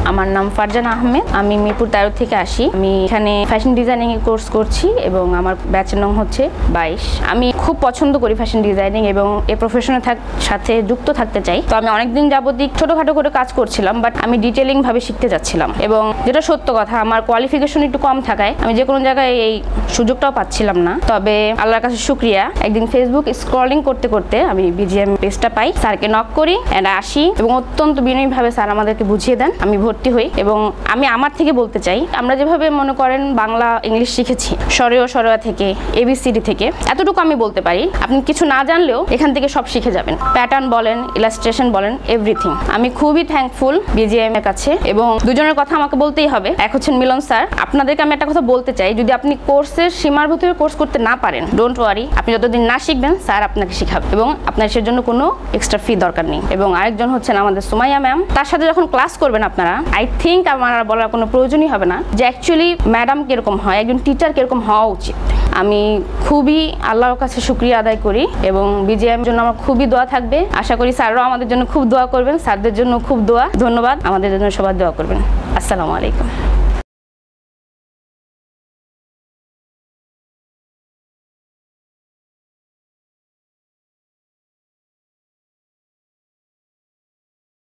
আমার নাম ফারজানা আহমেদ। আমি মিরপুর 13 থেকে আসি। আমি এখানে ফ্যাশন ডিজাইনিং এর কোর্স করছি এবং আমার ব্যাচের নাম হচ্ছে 22। আমি খুব পছন্দ করি ফ্যাশন ডিজাইনিং এবং এই প্রফেশনের সাথে যুক্ত থাকতে চাই। তো আমি অনেকদিন যাবতীয় ছোটখাটো করে কাজ করছিলাম, বাট আমি ডিটেইলিং ভাবে শিখতে যাচ্ছিলাম এবং যেটা সত্য কথা, আমার কোয়ালিফিকেশন একটু কম থাকায় আমি যে কোনো জায়গায় এই সুযোগটাও পাচ্ছিলাম না। তবে আল্লাহর কাছে শুকরিয়া, একদিন ফেসবুক স্ক্রলিং করতে করতে আমি বিজিএম পেজটা পাই, স্যারকে নক করি এন্ড আসি এবং অত্যন্ত বিনয়ীভাবে স্যার আমাদেরকে বুঝিয়ে দেন। আমি ভর্তি হই এবং আমি আমার থেকে বলতে চাই, আমরা যেভাবে মনে করেন বাংলা ইংলিশ শিখেছি সরেয়া থেকে এবিসিডি থেকে, এতটুকু আমি বলতে পারি আপনি কিছু না জানলেও এখান থেকে সব শিখে যাবেন। প্যাটার্ন বলেন, ইলাস্ট্রেশন বলেন, এভরিথিং। আমি খুবই থ্যাঙ্কফুল বিজিএম এর কাছে এবং দুজনের কথা আমাকে বলতেই হবে। এক হচ্ছেন মিলন স্যার। আপনাদেরকে আমি একটা কথা বলতে চাই, যদি আপনি কোর্সের সীমার ভিতরে কোর্স করতে না পারেন, ডোন্ট ওয়ারি, আপনি যতদিন না শিখবেন স্যার আপনাকে শিখাবে এবং আপনার সেজন্য কোনো এক্সট্রা ফি দরকার নেই। এবং আরেকজন হচ্ছেন আমাদের সুমাইয়া ম্যাম। তার সাথে যখন ক্লাস করবেন আপনারা, আই থিঙ্ক আমার বলার কোনো প্রয়োজনই হবে না যে অ্যাকচুয়ালি ম্যাডাম কিরকম হয়, একজন টিচার কিরকম হওয়া উচিত। আমি খুবই আল্লাহর কাছে শুকরিয়া আদায় করি এবং বিজিএম জন্য আমার খুবই দোয়া থাকবে। আশা করি স্যাররাও আমাদের জন্য খুব দোয়া করবেন, স্যারদের জন্য খুব দোয়া। ধন্যবাদ, আমাদের জন্য সবাই দোয়া করবেন। আসসালামু আলাইকুম।